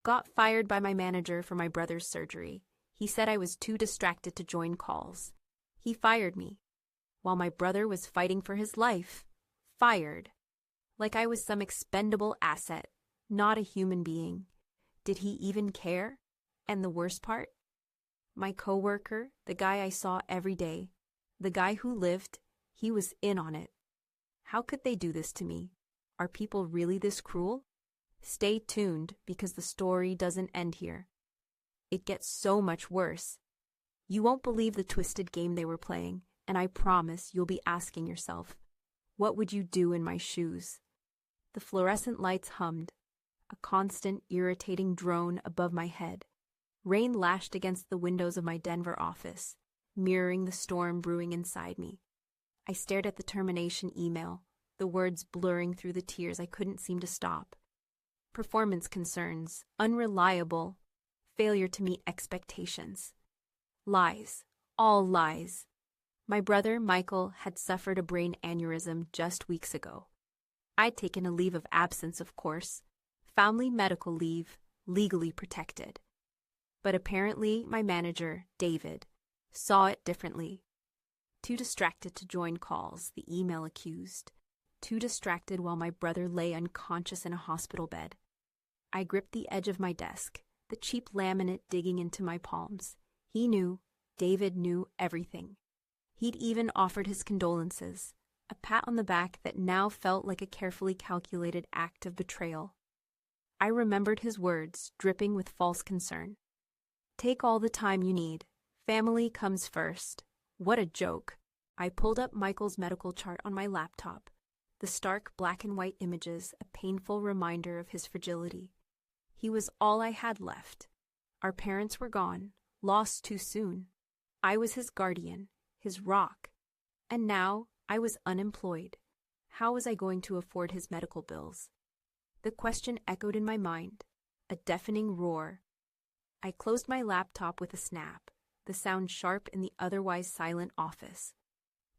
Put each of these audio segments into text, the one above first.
Got fired by my manager for my brother's surgery. He said I was too distracted to join calls. He fired me. While my brother was fighting for his life. Fired. Like I was some expendable asset, not a human being. Did he even care? And the worst part? My coworker, the guy I saw every day, the guy who lived, he was in on it. How could they do this to me? Are people really this cruel? Stay tuned because the story doesn't end here. It gets so much worse. You won't believe the twisted game they were playing, and I promise you'll be asking yourself, what would you do in my shoes? The fluorescent lights hummed, a constant, irritating drone above my head. Rain lashed against the windows of my Denver office, mirroring the storm brewing inside me. I stared at the termination email, the words blurring through the tears I couldn't seem to stop. Performance concerns, unreliable, failure to meet expectations. Lies, all lies. My brother, Michael, had suffered a brain aneurysm just weeks ago. I'd taken a leave of absence, of course, family medical leave, legally protected. But apparently my manager, David, saw it differently. Too distracted to join calls, the email accused. Too distracted while my brother lay unconscious in a hospital bed. I gripped the edge of my desk, the cheap laminate digging into my palms. He knew, David knew everything. He'd even offered his condolences, a pat on the back that now felt like a carefully calculated act of betrayal. I remembered his words, dripping with false concern. Take all the time you need. Family comes first. What a joke. I pulled up Michael's medical chart on my laptop, the stark black and white images a painful reminder of his fragility. He was all I had left. Our parents were gone, lost too soon. I was his guardian, his rock. And now I was unemployed. How was I going to afford his medical bills? The question echoed in my mind, a deafening roar. I closed my laptop with a snap, the sound sharp in the otherwise silent office.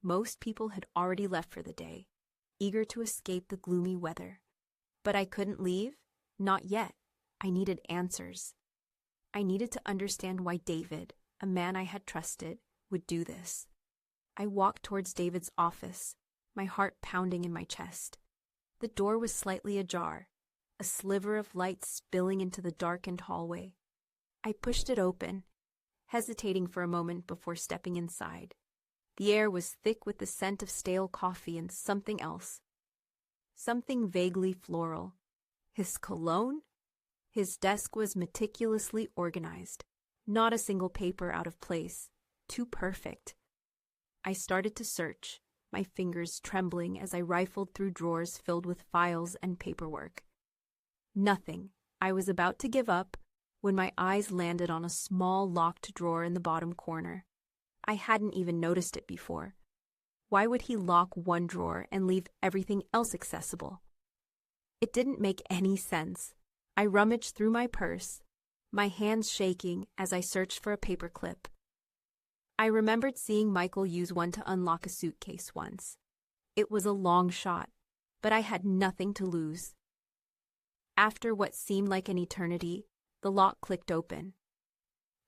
Most people had already left for the day, eager to escape the gloomy weather. But I couldn't leave, not yet. I needed answers. I needed to understand why David, a man I had trusted, would do this. I walked towards David's office, my heart pounding in my chest. The door was slightly ajar, a sliver of light spilling into the darkened hallway. I pushed it open, hesitating for a moment before stepping inside. The air was thick with the scent of stale coffee and something else. Something vaguely floral. His cologne? His desk was meticulously organized, not a single paper out of place, too perfect. I started to search, my fingers trembling as I rifled through drawers filled with files and paperwork. Nothing. I was about to give up when my eyes landed on a small locked drawer in the bottom corner. I hadn't even noticed it before. Why would he lock one drawer and leave everything else accessible? It didn't make any sense. I rummaged through my purse, my hands shaking as I searched for a paperclip. I remembered seeing Michael use one to unlock a suitcase once. It was a long shot, but I had nothing to lose. After what seemed like an eternity, the lock clicked open.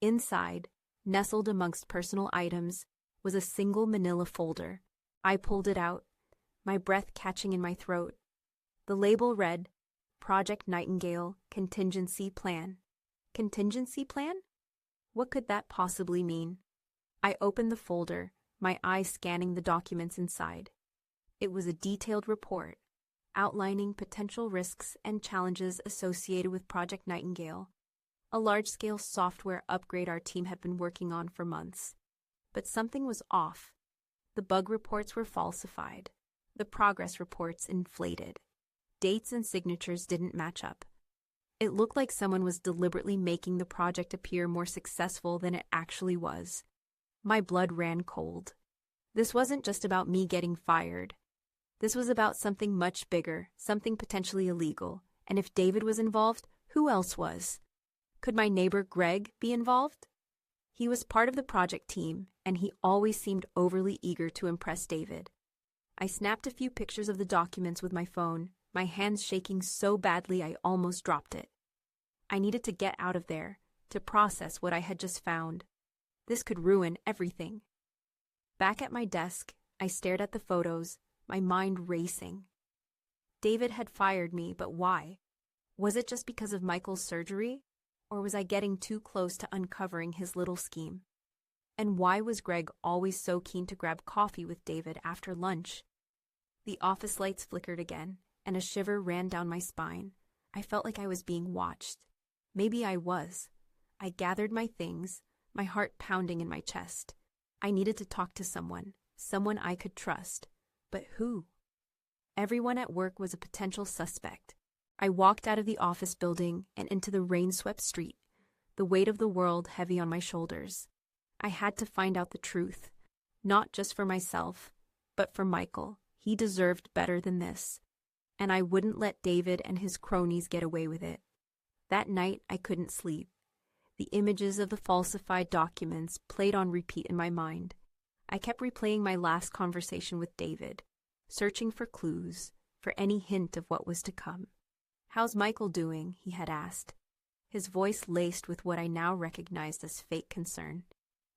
Inside, nestled amongst personal items, was a single manila folder. I pulled it out, my breath catching in my throat. The label read, Project Nightingale Contingency Plan. Contingency plan? What could that possibly mean? I opened the folder, my eyes scanning the documents inside. It was a detailed report, outlining potential risks and challenges associated with Project Nightingale, a large-scale software upgrade our team had been working on for months. But something was off. The bug reports were falsified. The progress reports inflated. Dates and signatures didn't match up. It looked like someone was deliberately making the project appear more successful than it actually was. My blood ran cold. This wasn't just about me getting fired. This was about something much bigger, something potentially illegal. And if David was involved, who else was? Could my neighbor Greg be involved? He was part of the project team, and he always seemed overly eager to impress David. I snapped a few pictures of the documents with my phone, my hands shaking so badly I almost dropped it. I needed to get out of there, to process what I had just found. This could ruin everything. Back at my desk, I stared at the photos, my mind racing. David had fired me, but why? Was it just because of Michael's surgery? Or was I getting too close to uncovering his little scheme? And why was Greg always so keen to grab coffee with David after lunch? The office lights flickered again, and a shiver ran down my spine. I felt like I was being watched. Maybe I was. I gathered my things, my heart pounding in my chest. I needed to talk to someone I could trust. But who? Everyone at work was a potential suspect. I walked out of the office building and into the rain-swept street, the weight of the world heavy on my shoulders. I had to find out the truth, not just for myself, but for Michael. He deserved better than this, and I wouldn't let David and his cronies get away with it. That night, I couldn't sleep. The images of the falsified documents played on repeat in my mind. I kept replaying my last conversation with David, searching for clues, for any hint of what was to come. "How's Michael doing?" he had asked, his voice laced with what I now recognized as fake concern.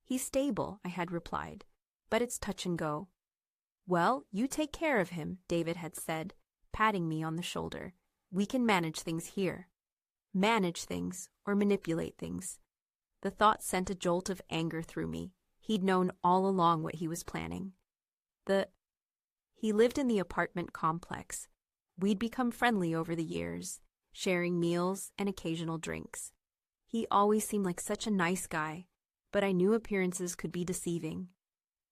"He's stable," I had replied, "but it's touch and go." "Well, you take care of him," David had said, patting me on the shoulder. "We can manage things here." Manage things or manipulate things. The thought sent a jolt of anger through me. He'd known all along what he was planning. He lived in the apartment complex. We'd become friendly over the years, sharing meals and occasional drinks. He always seemed like such a nice guy, but I knew appearances could be deceiving.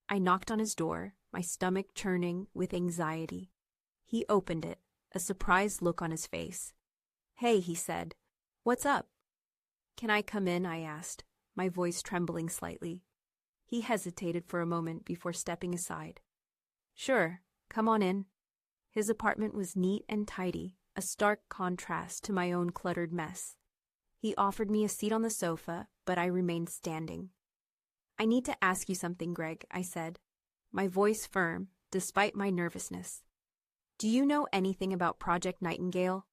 I knocked on his door, my stomach churning with anxiety. He opened it, a surprised look on his face. "Hey," he said. "What's up?" "Can I come in?" I asked, my voice trembling slightly. He hesitated for a moment before stepping aside. "Sure, come on in." His apartment was neat and tidy, a stark contrast to my own cluttered mess. He offered me a seat on the sofa, but I remained standing. "I need to ask you something, Greg," I said, my voice firm, despite my nervousness. "Do you know anything about Project Nightingale?"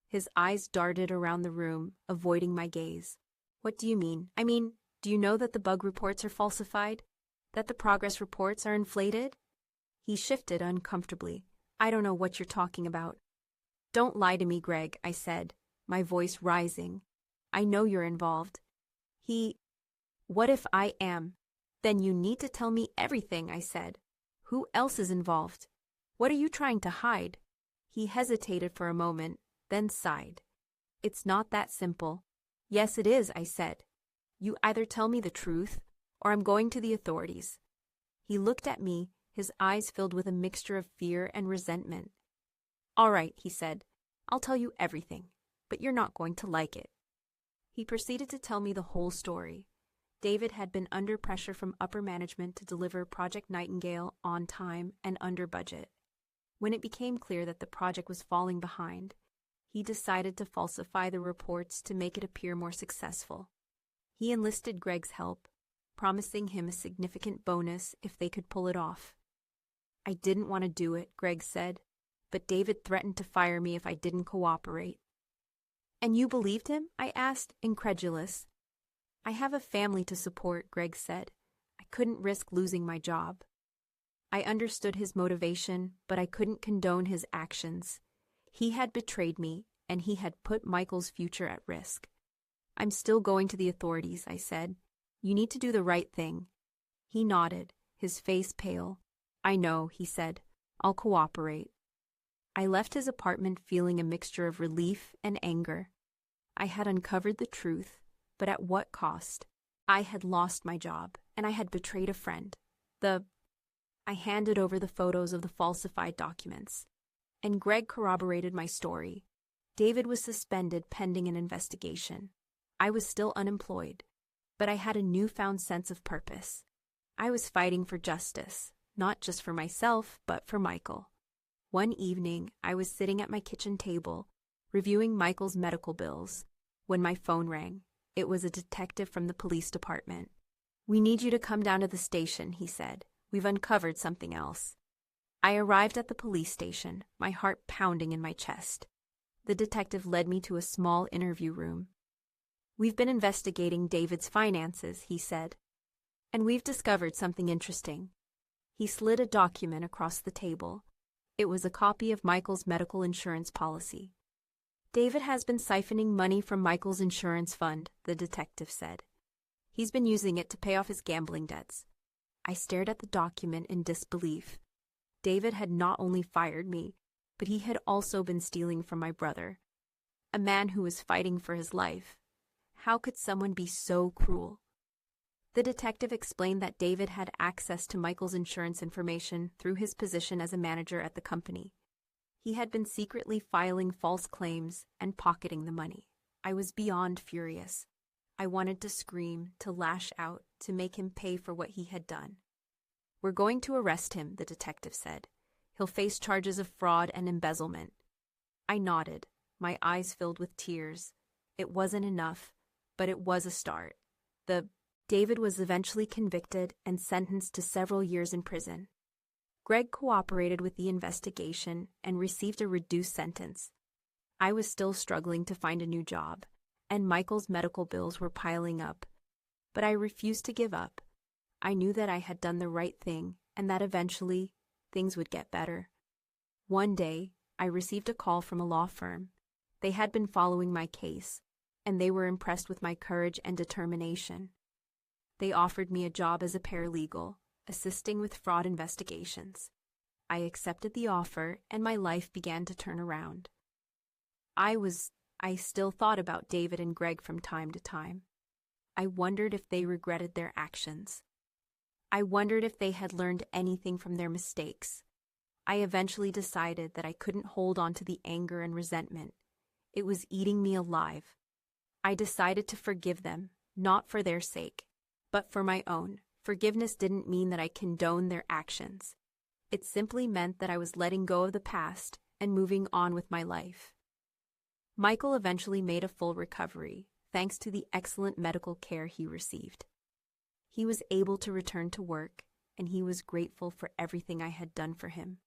His eyes darted around the room, avoiding my gaze. "What do you mean? I mean, do you know that the bug reports are falsified? That the progress reports are inflated?" He shifted uncomfortably. "I don't know what you're talking about." "Don't lie to me, Greg," I said, my voice rising. "I know you're involved." "What if I am?" "Then you need to tell me everything," I said. "Who else is involved? What are you trying to hide?" He hesitated for a moment, then sighed. "It's not that simple." "Yes, it is," I said. "You either tell me the truth, or I'm going to the authorities." He looked at me, his eyes filled with a mixture of fear and resentment. "All right," he said. "I'll tell you everything, but you're not going to like it." He proceeded to tell me the whole story. David had been under pressure from upper management to deliver Project Nightingale on time and under budget. When it became clear that the project was falling behind, he decided to falsify the reports to make it appear more successful. He enlisted Greg's help, promising him a significant bonus if they could pull it off. "I didn't want to do it," Greg said, "but David threatened to fire me if I didn't cooperate." "And you believed him?" I asked, incredulous. "I have a family to support," Greg said. "I couldn't risk losing my job." I understood his motivation, but I couldn't condone his actions. He had betrayed me, and he had put Michael's future at risk. "I'm still going to the authorities," I said. "You need to do the right thing." He nodded, his face pale. "I know," he said. "I'll cooperate." I left his apartment feeling a mixture of relief and anger. I had uncovered the truth, but at what cost? I had lost my job, and I had betrayed a friend. I handed over the photos of the falsified documents, and Greg corroborated my story. David was suspended pending an investigation. I was still unemployed, but I had a newfound sense of purpose. I was fighting for justice, not just for myself, but for Michael. One evening, I was sitting at my kitchen table, reviewing Michael's medical bills, when my phone rang. It was a detective from the police department. "We need you to come down to the station," he said. "We've uncovered something else." I arrived at the police station, my heart pounding in my chest. The detective led me to a small interview room. "We've been investigating David's finances," he said, "and we've discovered something interesting." He slid a document across the table. It was a copy of Michael's medical insurance policy. "David has been siphoning money from Michael's insurance fund," the detective said. "He's been using it to pay off his gambling debts." I stared at the document in disbelief. David had not only fired me, but he had also been stealing from my brother, a man who was fighting for his life. How could someone be so cruel? The detective explained that David had access to Michael's insurance information through his position as a manager at the company. He had been secretly filing false claims and pocketing the money. I was beyond furious. I wanted to scream, to lash out, to make him pay for what he had done. "We're going to arrest him," the detective said. "He'll face charges of fraud and embezzlement." I nodded, my eyes filled with tears. It wasn't enough, but it was a start. David was eventually convicted and sentenced to several years in prison. Greg cooperated with the investigation and received a reduced sentence. I was still struggling to find a new job, and Michael's medical bills were piling up. But I refused to give up. I knew that I had done the right thing and that eventually things would get better. One day, I received a call from a law firm. They had been following my case, and they were impressed with my courage and determination. They offered me a job as a paralegal, assisting with fraud investigations. I accepted the offer, and my life began to turn around. I still thought about David and Greg from time to time. I wondered if they regretted their actions. I wondered if they had learned anything from their mistakes. I eventually decided that I couldn't hold on to the anger and resentment. It was eating me alive. I decided to forgive them, not for their sake, but for my own. Forgiveness didn't mean that I condoned their actions. It simply meant that I was letting go of the past and moving on with my life. Michael eventually made a full recovery, thanks to the excellent medical care he received. He was able to return to work, and he was grateful for everything I had done for him.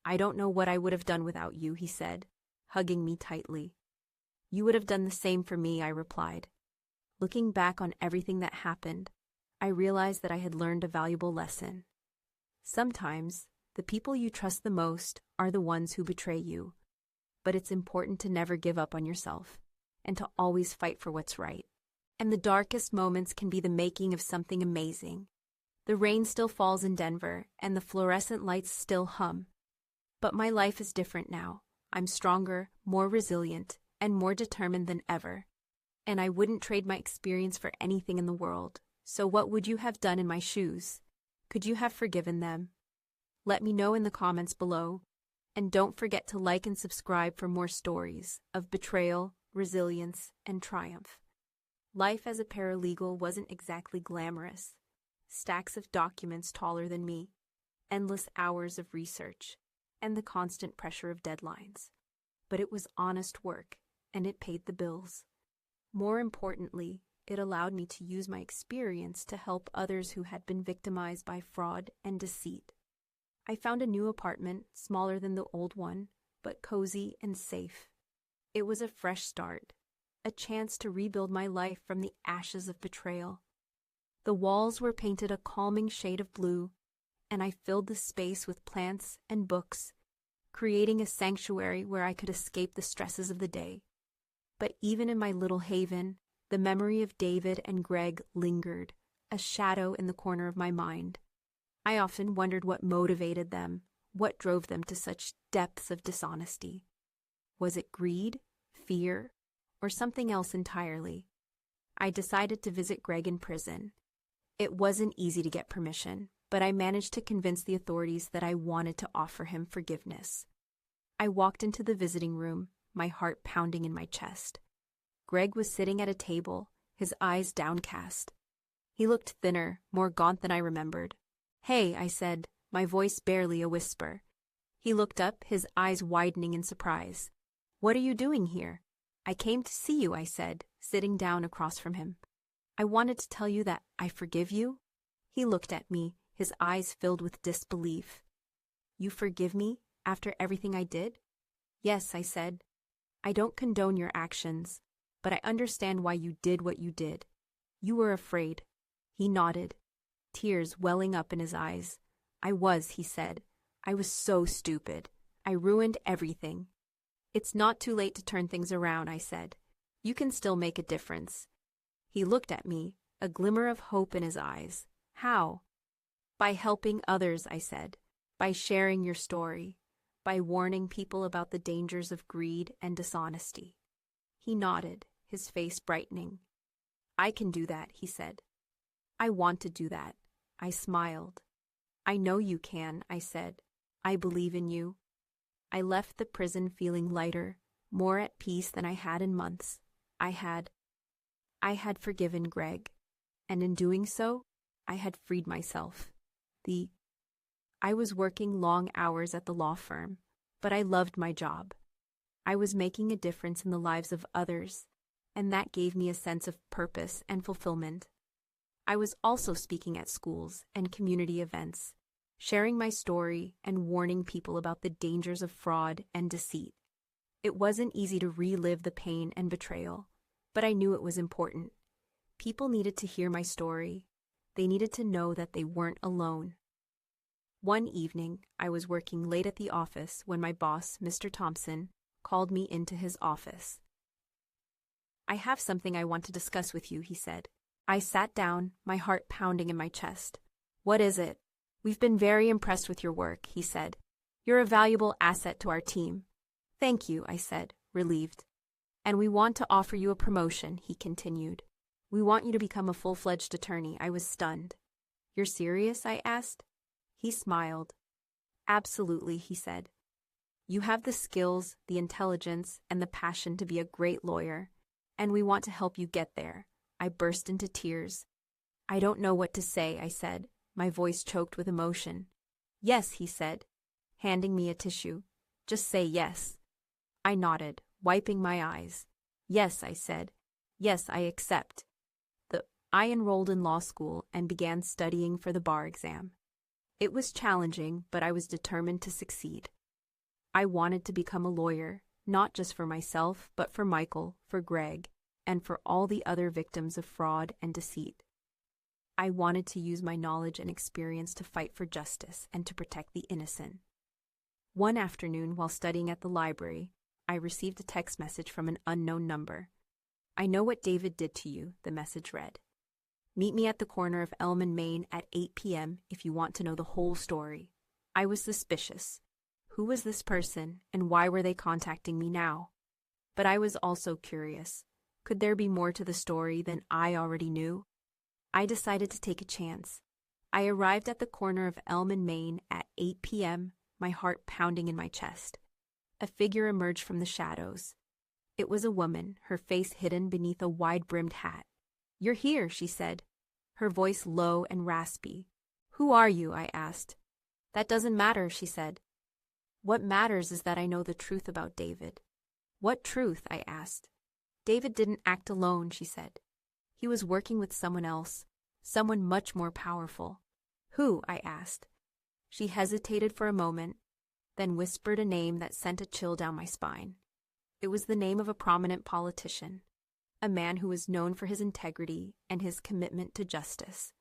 "I don't know what I would have done without you," he said, hugging me tightly. "You would have done the same for me," I replied. Looking back on everything that happened, I realized that I had learned a valuable lesson. Sometimes, the people you trust the most are the ones who betray you. But it's important to never give up on yourself, and to always fight for what's right. And the darkest moments can be the making of something amazing. The rain still falls in Denver, and the fluorescent lights still hum. But my life is different now. I'm stronger, more resilient, and more determined than ever. And I wouldn't trade my experience for anything in the world. So what would you have done in my shoes? Could you have forgiven them? Let me know in the comments below. And don't forget to like and subscribe for more stories of betrayal, resilience, and triumph. Life as a paralegal wasn't exactly glamorous. Stacks of documents taller than me, endless hours of research, and the constant pressure of deadlines. But it was honest work, and it paid the bills. More importantly, it allowed me to use my experience to help others who had been victimized by fraud and deceit. I found a new apartment, smaller than the old one, but cozy and safe. It was a fresh start, a chance to rebuild my life from the ashes of betrayal. The walls were painted a calming shade of blue, and I filled the space with plants and books, creating a sanctuary where I could escape the stresses of the day. But even in my little haven, the memory of David and Greg lingered, a shadow in the corner of my mind. I often wondered what motivated them, what drove them to such depths of dishonesty. Was it greed, fear, or something else entirely? I decided to visit Greg in prison. It wasn't easy to get permission, but I managed to convince the authorities that I wanted to offer him forgiveness. I walked into the visiting room, my heart pounding in my chest. Greg was sitting at a table, his eyes downcast. He looked thinner, more gaunt than I remembered. "Hey," I said, my voice barely a whisper. He looked up, his eyes widening in surprise. "What are you doing here?" "I came to see you," I said, sitting down across from him. "I wanted to tell you that I forgive you." He looked at me, his eyes filled with disbelief. "You forgive me after everything I did?" "Yes," I said. "I don't condone your actions, but I understand why you did what you did. You were afraid." He nodded, tears welling up in his eyes. "I was," he said. "I was so stupid. I ruined everything." "It's not too late to turn things around," I said. "You can still make a difference." He looked at me, a glimmer of hope in his eyes. "How?" "By helping others," I said. "By sharing your story. By warning people about the dangers of greed and dishonesty." He nodded, his face brightening. "I can do that," he said. "I want to do that." I smiled. "I know you can," I said. "I believe in you." I left the prison feeling lighter, more at peace than I had in months. I had forgiven Greg, and in doing so, I had freed myself. I was working long hours at the law firm, but I loved my job. I was making a difference in the lives of others, and that gave me a sense of purpose and fulfillment. I was also speaking at schools and community events, sharing my story and warning people about the dangers of fraud and deceit. It wasn't easy to relive the pain and betrayal, but I knew it was important. People needed to hear my story. They needed to know that they weren't alone. One evening, I was working late at the office when my boss, Mr. Thompson, called me into his office. "I have something I want to discuss with you," he said. I sat down, my heart pounding in my chest. "What is it?" "We've been very impressed with your work," he said. "You're a valuable asset to our team." "Thank you," I said, relieved. "And we want to offer you a promotion," he continued. "We want you to become a full-fledged attorney." I was stunned. "You're serious?" I asked. He smiled. "Absolutely," he said. "You have the skills, the intelligence, and the passion to be a great lawyer, and we want to help you get there." I burst into tears. "I don't know what to say," I said, my voice choked with emotion. "Yes," he said, handing me a tissue. "Just say yes." I nodded, wiping my eyes. "Yes," I said. "Yes, I accept." I enrolled in law school and began studying for the bar exam. It was challenging, but I was determined to succeed. I wanted to become a lawyer, not just for myself, but for Michael, for Greg, and for all the other victims of fraud and deceit. I wanted to use my knowledge and experience to fight for justice and to protect the innocent. One afternoon, while studying at the library, I received a text message from an unknown number. "I know what David did to you," the message read. "Meet me at the corner of Elm and Main at 8 p.m. if you want to know the whole story." I was suspicious. Who was this person, and why were they contacting me now? But I was also curious. Could there be more to the story than I already knew? I decided to take a chance. I arrived at the corner of Elm and Main at 8 p.m., my heart pounding in my chest. A figure emerged from the shadows. It was a woman, her face hidden beneath a wide-brimmed hat. "You're here," she said, her voice low and raspy. "Who are you?" I asked. "That doesn't matter," she said. "What matters is that I know the truth about David." "What truth?" I asked. "David didn't act alone," she said. "He was working with someone else, someone much more powerful." "Who?" I asked. She hesitated for a moment, then whispered a name that sent a chill down my spine. It was the name of a prominent politician, a man who was known for his integrity and his commitment to justice.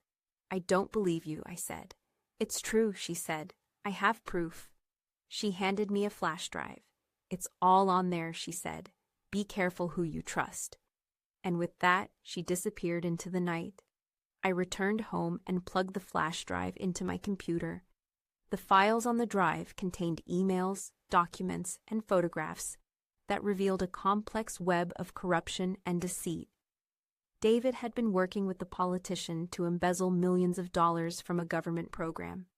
"I don't believe you," I said. "It's true," she said. "I have proof." She handed me a flash drive. "It's all on there," she said. "Be careful who you trust." And with that, she disappeared into the night. I returned home and plugged the flash drive into my computer. The files on the drive contained emails, documents, and photographs that revealed a complex web of corruption and deceit. David had been working with the politician to embezzle millions of dollars from a government program.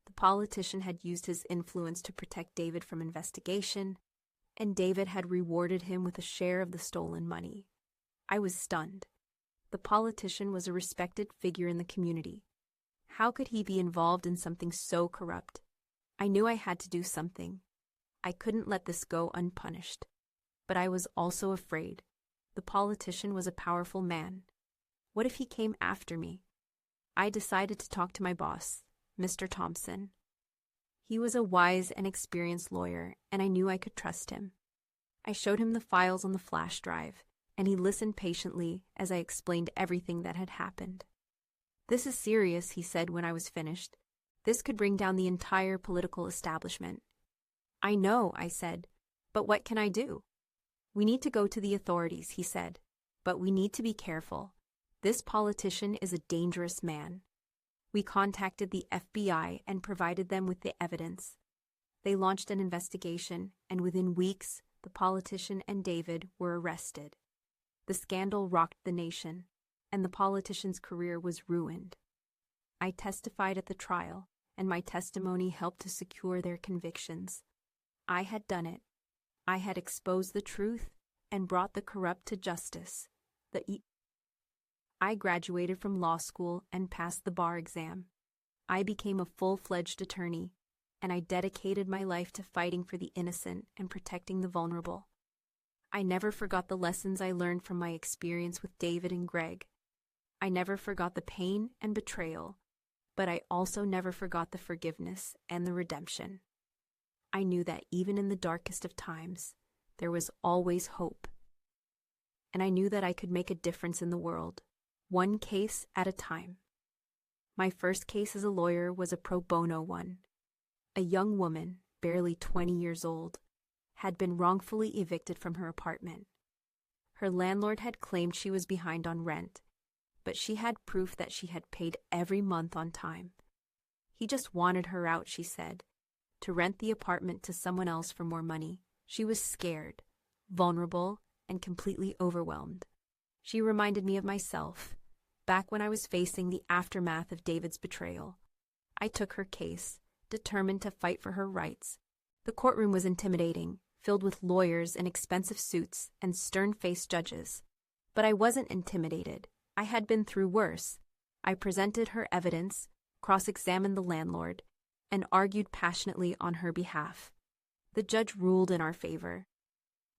The politician had used his influence to protect David from investigation, and David had rewarded him with a share of the stolen money. I was stunned. The politician was a respected figure in the community. How could he be involved in something so corrupt? I knew I had to do something. I couldn't let this go unpunished. But I was also afraid. The politician was a powerful man. What if he came after me? I decided to talk to my boss, Mr. Thompson. He was a wise and experienced lawyer, and I knew I could trust him. I showed him the files on the flash drive, and he listened patiently as I explained everything that had happened. "This is serious," he said when I was finished. "This could bring down the entire political establishment." "I know," I said, "but what can I do?" "We need to go to the authorities," he said, "but we need to be careful. This politician is a dangerous man." We contacted the FBI and provided them with the evidence. They launched an investigation, and within weeks, the politician and David were arrested. The scandal rocked the nation, and the politician's career was ruined. I testified at the trial, and my testimony helped to secure their convictions. I had done it. I had exposed the truth and brought the corrupt to justice. I graduated from law school and passed the bar exam. I became a full-fledged attorney, and I dedicated my life to fighting for the innocent and protecting the vulnerable. I never forgot the lessons I learned from my experience with David and Greg. I never forgot the pain and betrayal, but I also never forgot the forgiveness and the redemption. I knew that even in the darkest of times, there was always hope. And I knew that I could make a difference in the world, one case at a time. My first case as a lawyer was a pro bono one. A young woman, barely 20 years old, had been wrongfully evicted from her apartment. Her landlord had claimed she was behind on rent, but she had proof that she had paid every month on time. He just wanted her out, she said, to rent the apartment to someone else for more money. She was scared, vulnerable, and completely overwhelmed. She reminded me of myself, back when I was facing the aftermath of David's betrayal. I took her case, determined to fight for her rights. The courtroom was intimidating, filled with lawyers in expensive suits and stern-faced judges. But I wasn't intimidated. I had been through worse. I presented her evidence, cross-examined the landlord, and argued passionately on her behalf. The judge ruled in our favor.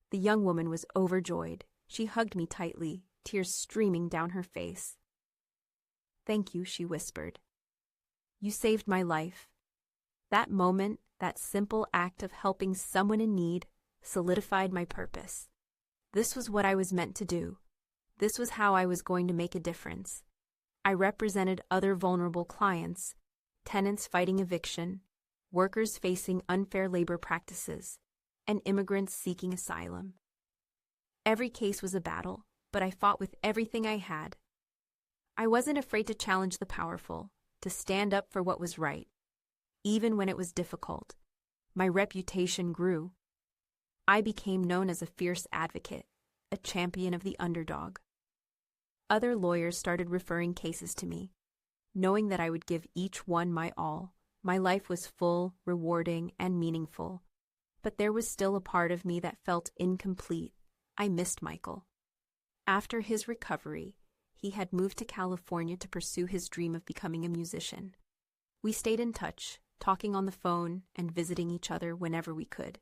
The young woman was overjoyed. She hugged me tightly, tears streaming down her face. "Thank you," she whispered. "You saved my life." That moment, that simple act of helping someone in need, solidified my purpose. This was what I was meant to do. This was how I was going to make a difference. I represented other vulnerable clients, tenants fighting eviction, workers facing unfair labor practices, and immigrants seeking asylum. Every case was a battle, but I fought with everything I had. I wasn't afraid to challenge the powerful, to stand up for what was right. Even when it was difficult, my reputation grew. I became known as a fierce advocate, a champion of the underdog. Other lawyers started referring cases to me, knowing that I would give each one my all. My life was full, rewarding, and meaningful. But there was still a part of me that felt incomplete. I missed Michael. After his recovery, he had moved to California to pursue his dream of becoming a musician. We stayed in touch, talking on the phone and visiting each other whenever we could.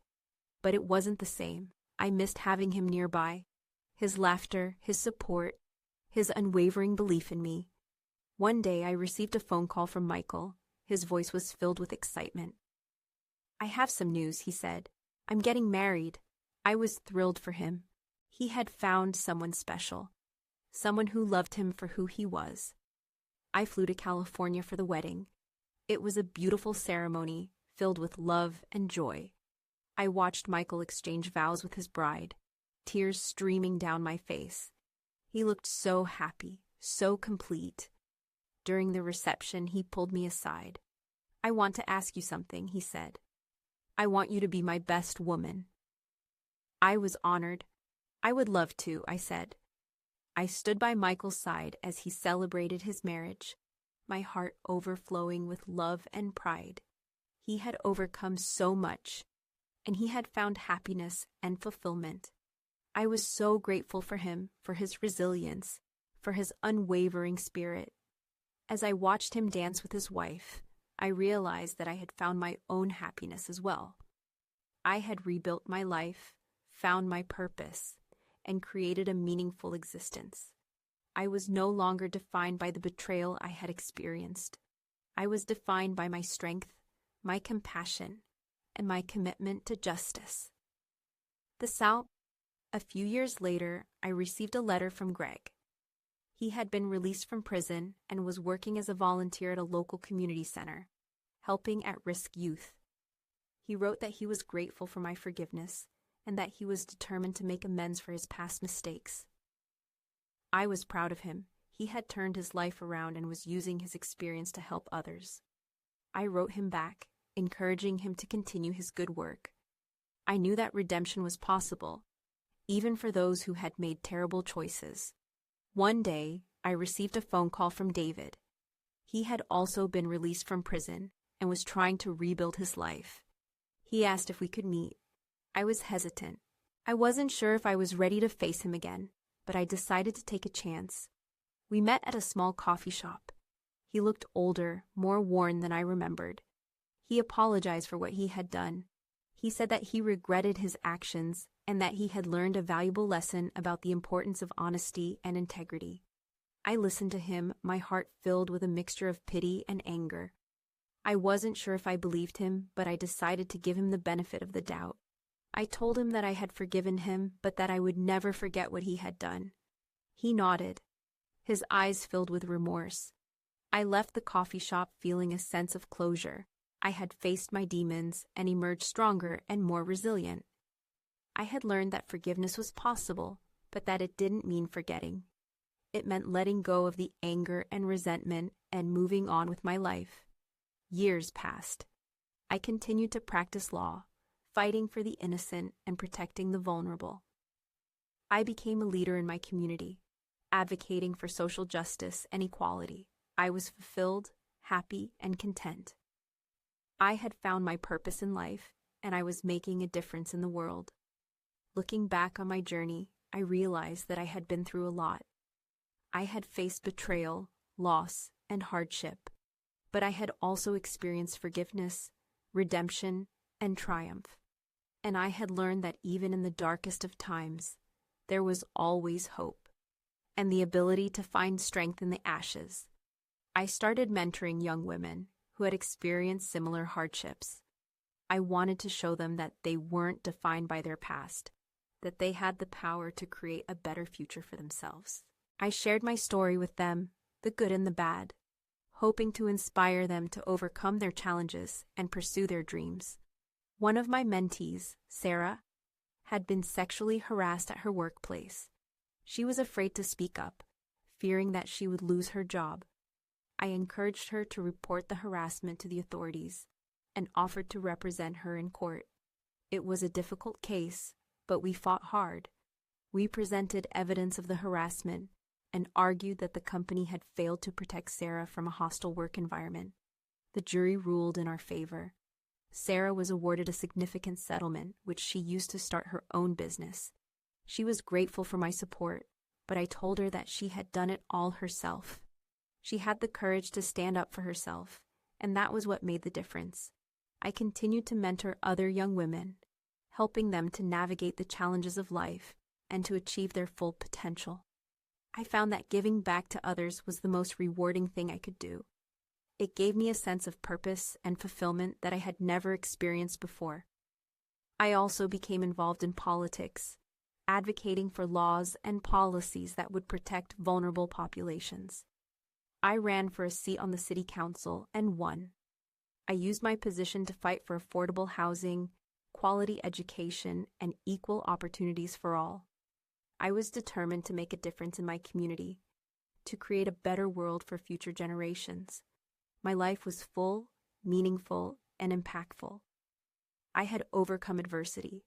But it wasn't the same. I missed having him nearby. His laughter, his support, his unwavering belief in me. One day I received a phone call from Michael. His voice was filled with excitement. "I have some news," he said. "I'm getting married." I was thrilled for him. He had found someone special, someone who loved him for who he was. I flew to California for the wedding. It was a beautiful ceremony filled with love and joy. I watched Michael exchange vows with his bride, tears streaming down my face. He looked so happy, so complete. During the reception, he pulled me aside. "I want to ask you something," he said. "I want you to be my best woman." I was honored. "I would love to," I said. I stood by Michael's side as he celebrated his marriage, my heart overflowing with love and pride. He had overcome so much, and he had found happiness and fulfillment. I was so grateful for him, for his resilience, for his unwavering spirit. As I watched him dance with his wife, I realized that I had found my own happiness as well. I had rebuilt my life, found my purpose, and created a meaningful existence. I was no longer defined by the betrayal I had experienced. I was defined by my strength, my compassion, and my commitment to justice. The South, A few years later, I received a letter from Greg. He had been released from prison and was working as a volunteer at a local community center, helping at-risk youth. He wrote that he was grateful for my forgiveness and that he was determined to make amends for his past mistakes. I was proud of him. He had turned his life around and was using his experience to help others. I wrote him back, encouraging him to continue his good work. I knew that redemption was possible, even for those who had made terrible choices. One day, I received a phone call from David. He had also been released from prison and was trying to rebuild his life. He asked if we could meet. I was hesitant. I wasn't sure if I was ready to face him again, but I decided to take a chance. We met at a small coffee shop. He looked older, more worn than I remembered. He apologized for what he had done. He said that he regretted his actions and that he had learned a valuable lesson about the importance of honesty and integrity. I listened to him, my heart filled with a mixture of pity and anger. I wasn't sure if I believed him, but I decided to give him the benefit of the doubt. I told him that I had forgiven him, but that I would never forget what he had done. He nodded, his eyes filled with remorse. I left the coffee shop feeling a sense of closure. I had faced my demons and emerged stronger and more resilient. I had learned that forgiveness was possible, but that it didn't mean forgetting. It meant letting go of the anger and resentment and moving on with my life. Years passed. I continued to practice law, fighting for the innocent and protecting the vulnerable. I became a leader in my community, advocating for social justice and equality. I was fulfilled, happy, and content. I had found my purpose in life, and I was making a difference in the world. Looking back on my journey, I realized that I had been through a lot. I had faced betrayal, loss, and hardship, but I had also experienced forgiveness, redemption, and triumph. And I had learned that even in the darkest of times, there was always hope, and the ability to find strength in the ashes. I started mentoring young women who had experienced similar hardships. I wanted to show them that they weren't defined by their past, that they had the power to create a better future for themselves. I shared my story with them, the good and the bad, hoping to inspire them to overcome their challenges and pursue their dreams. One of my mentees, Sarah, had been sexually harassed at her workplace. She was afraid to speak up, fearing that she would lose her job. I encouraged her to report the harassment to the authorities and offered to represent her in court. It was a difficult case, but we fought hard. We presented evidence of the harassment and argued that the company had failed to protect Sarah from a hostile work environment. The jury ruled in our favor. Sarah was awarded a significant settlement, which she used to start her own business. She was grateful for my support, but I told her that she had done it all herself. She had the courage to stand up for herself, and that was what made the difference. I continued to mentor other young women, helping them to navigate the challenges of life and to achieve their full potential. I found that giving back to others was the most rewarding thing I could do. It gave me a sense of purpose and fulfillment that I had never experienced before. I also became involved in politics, advocating for laws and policies that would protect vulnerable populations. I ran for a seat on the city council and won. I used my position to fight for affordable housing, quality education, and equal opportunities for all. I was determined to make a difference in my community, to create a better world for future generations. My life was full, meaningful, and impactful. I had overcome adversity,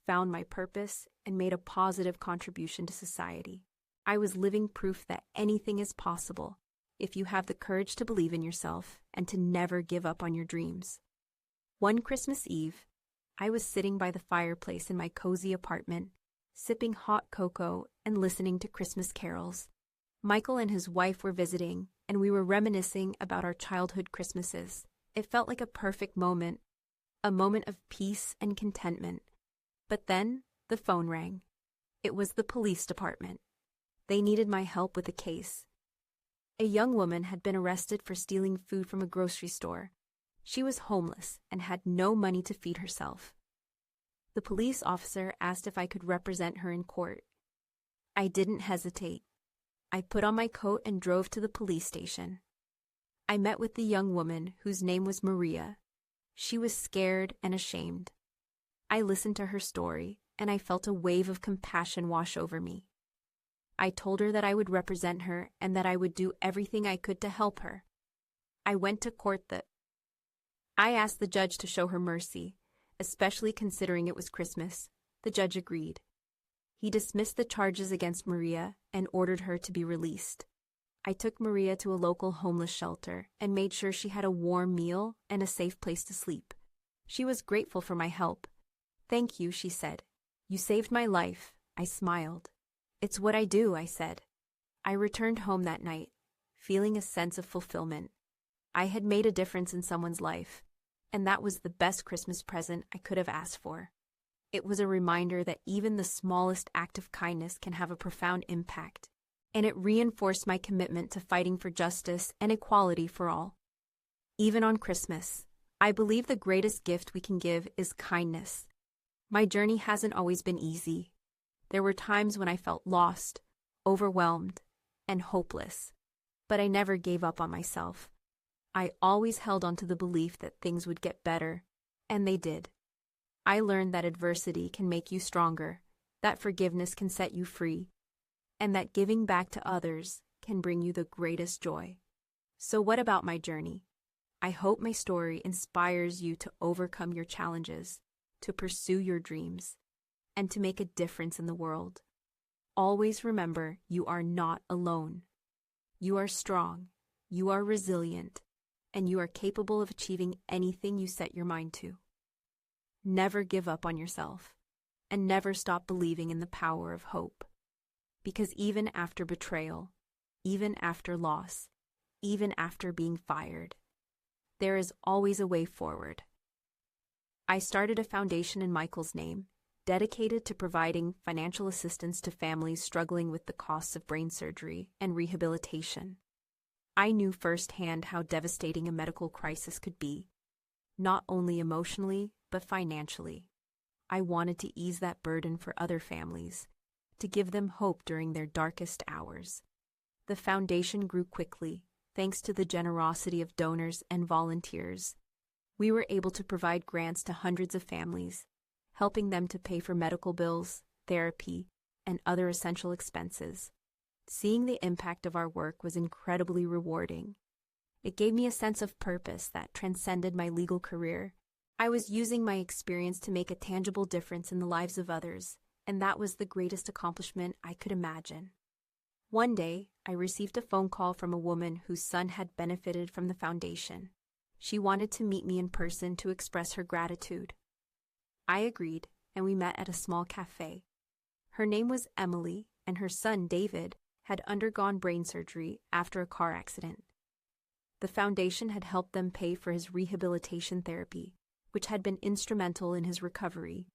found my purpose, and made a positive contribution to society. I was living proof that anything is possible if you have the courage to believe in yourself and to never give up on your dreams. One Christmas Eve, I was sitting by the fireplace in my cozy apartment, sipping hot cocoa and listening to Christmas carols. Michael and his wife were visiting, and we were reminiscing about our childhood Christmases. It felt like a perfect moment, a moment of peace and contentment. But then the phone rang. It was the police department. They needed my help with a case. A young woman had been arrested for stealing food from a grocery store. She was homeless and had no money to feed herself. The police officer asked if I could represent her in court. I didn't hesitate. I put on my coat and drove to the police station. I met with the young woman whose name was Maria. She was scared and ashamed. I listened to her story, and I felt a wave of compassion wash over me. I told her that I would represent her and that I would do everything I could to help her. I went to court I asked the judge to show her mercy, especially considering it was Christmas. The judge agreed. He dismissed the charges against Maria and ordered her to be released. I took Maria to a local homeless shelter and made sure she had a warm meal and a safe place to sleep. She was grateful for my help. "Thank you," she said. "You saved my life." I smiled. "It's what I do," I said. I returned home that night, feeling a sense of fulfillment. I had made a difference in someone's life, and that was the best Christmas present I could have asked for. It was a reminder that even the smallest act of kindness can have a profound impact, and it reinforced my commitment to fighting for justice and equality for all. Even on Christmas, I believe the greatest gift we can give is kindness. My journey hasn't always been easy. There were times when I felt lost, overwhelmed, and hopeless, but I never gave up on myself. I always held on to the belief that things would get better, and they did. I learned that adversity can make you stronger, that forgiveness can set you free, and that giving back to others can bring you the greatest joy. So what about my journey? I hope my story inspires you to overcome your challenges, to pursue your dreams, and to make a difference in the world. Always remember, you are not alone. You are strong, you are resilient, and you are capable of achieving anything you set your mind to. Never give up on yourself, and never stop believing in the power of hope. Because even after betrayal, even after loss, even after being fired, there is always a way forward. I started a foundation in Michael's name, dedicated to providing financial assistance to families struggling with the costs of brain surgery and rehabilitation. I knew firsthand how devastating a medical crisis could be, not only emotionally, but financially. I wanted to ease that burden for other families, to give them hope during their darkest hours. The foundation grew quickly, thanks to the generosity of donors and volunteers. We were able to provide grants to hundreds of families, helping them to pay for medical bills, therapy, and other essential expenses. Seeing the impact of our work was incredibly rewarding. It gave me a sense of purpose that transcended my legal career. I was using my experience to make a tangible difference in the lives of others, and that was the greatest accomplishment I could imagine. One day, I received a phone call from a woman whose son had benefited from the foundation. She wanted to meet me in person to express her gratitude. I agreed, and we met at a small cafe. Her name was Emily, and her son, David, had undergone brain surgery after a car accident. The foundation had helped them pay for his rehabilitation therapy, which had been instrumental in his recovery.